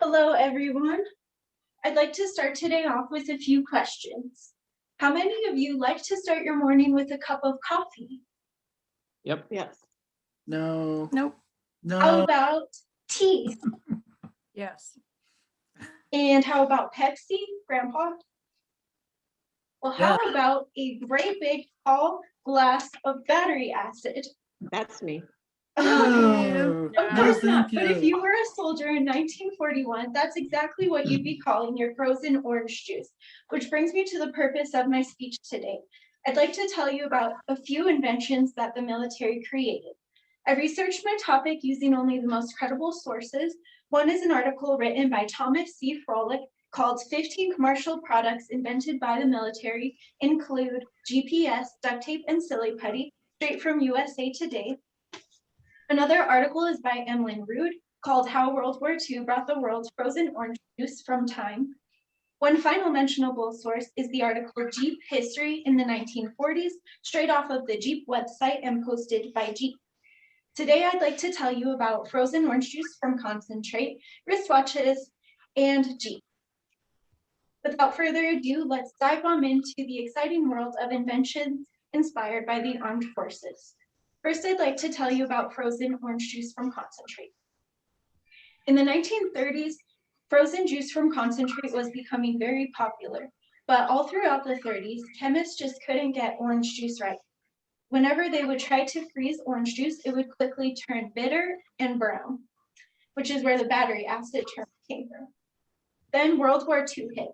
Hello, everyone. I'd like to start today off with a few questions. How many of you like to start your morning with a cup of coffee? Yep. Yes. No. Nope. How No. about tea? Yes. And how about Pepsi, Grandpa? Well, how Yeah. about a great big tall glass of battery acid? That's me. No. Of No, course not, thank but if you. you were a soldier in 1941, that's exactly what you'd be calling your frozen orange juice, which brings me to the purpose of my speech today. I'd like to tell you about a few inventions that the military created. I researched my topic using only the most credible sources. One is an article written by Thomas C. Froelich called 15 Commercial Products Invented by the Military Include GPS, Duct Tape, and Silly Putty, straight from USA Today. Another article is by Emlyn Rood called How World War II Brought the World Frozen Orange Juice from Time. One final mentionable source is the article Jeep History in the 1940s, straight off of the Jeep website and posted by Jeep. Today, I'd like to tell you about frozen orange juice from concentrate, wristwatches, and Jeep. Without further ado, let's dive on into the exciting world of inventions inspired by the armed forces. First, I'd like to tell you about frozen orange juice from concentrate. In the 1930s, frozen juice from concentrate was becoming very popular, but all throughout the 30s, chemists just couldn't get orange juice right. Whenever they would try to freeze orange juice, it would quickly turn bitter and brown, which is where the battery acid term came from. Then World War II hit.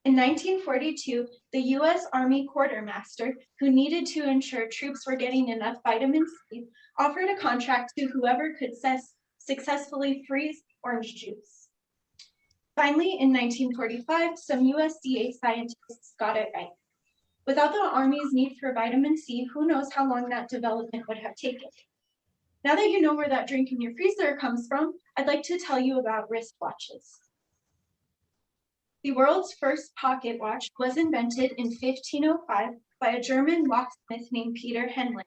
In 1942, the U.S. Army quartermaster, who needed to ensure troops were getting enough vitamin C, offered a contract to whoever could successfully freeze orange juice. Finally, in 1945, some USDA scientists got it right. Without the Army's need for vitamin C, who knows how long that development would have taken. Now that you know where that drink in your freezer comes from, I'd like to tell you about wristwatches. The world's first pocket watch was invented in 1505 by a German locksmith named Peter Henle.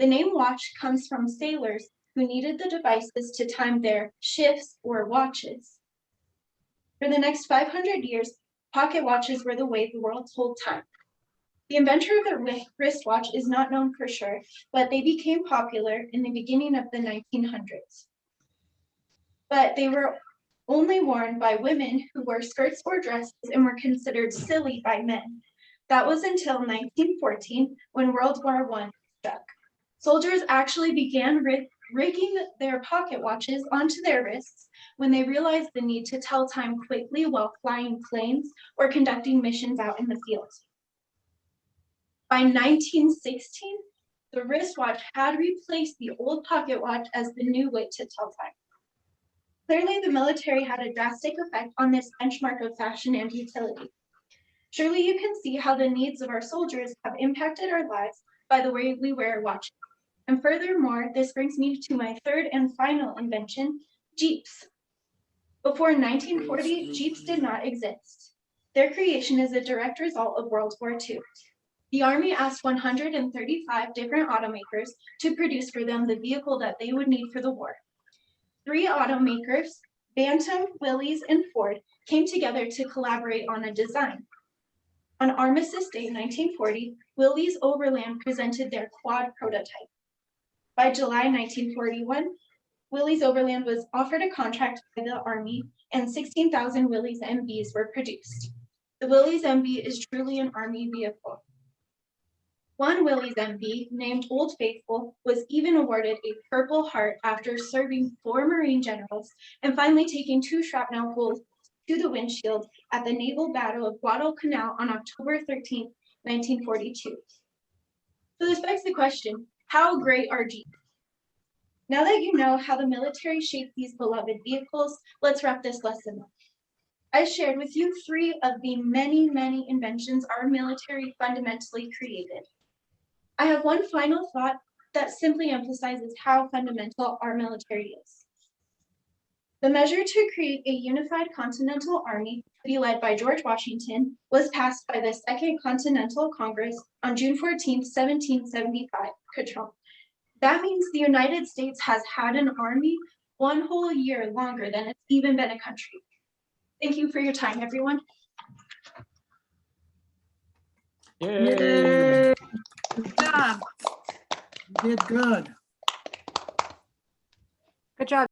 The name watch comes from sailors who needed the devices to time their shifts or watches. For the next 500 years, pocket watches were the way the world told time. The inventor of the wristwatch is not known for sure, but they became popular in the beginning of the 1900s. But they were only worn by women who wore skirts or dresses and were considered silly by men. That was until 1914 when World War I struck. Soldiers actually began rigging their pocket watches onto their wrists when they realized the need to tell time quickly while flying planes or conducting missions out in the field. By 1916, the wristwatch had replaced the old pocket watch as the new way to tell time. Clearly, the military had a drastic effect on this benchmark of fashion and utility. Surely you can see how the needs of our soldiers have impacted our lives by the way we wear watches. And furthermore, this brings me to my third and final invention, Jeeps. Before 1940, Jeeps did not exist. Their creation is a direct result of World War II. The Army asked 135 different automakers to produce for them the vehicle that they would need for the war. 3 automakers, Bantam, Willys, and Ford, came together to collaborate on a design. On Armistice Day 1940, Willys Overland presented their quad prototype. By July 1941, Willys Overland was offered a contract by the Army, and 16,000 Willys MBs were produced. The Willys MB is truly an Army vehicle. One Willys MB, named Old Faithful, was even awarded a Purple Heart after serving 4 Marine generals and finally taking 2 shrapnel holes to the windshield at the Naval Battle of Guadalcanal on October 13, 1942. So this begs the question, how great are Jeeps? Now that you know how the military shaped these beloved vehicles, let's wrap this lesson up. I shared with you 3 of the many, many inventions our military fundamentally created. I have one final thought that simply emphasizes how fundamental our military is. The measure to create a unified Continental Army to be led by George Washington was passed by the Second Continental Congress on June 14, 1775, Ka-chunk. That means the United States has had an army 1 whole year longer than it's even been a country. Thank you for your time, everyone. Yay. Good job. You did good. Good job.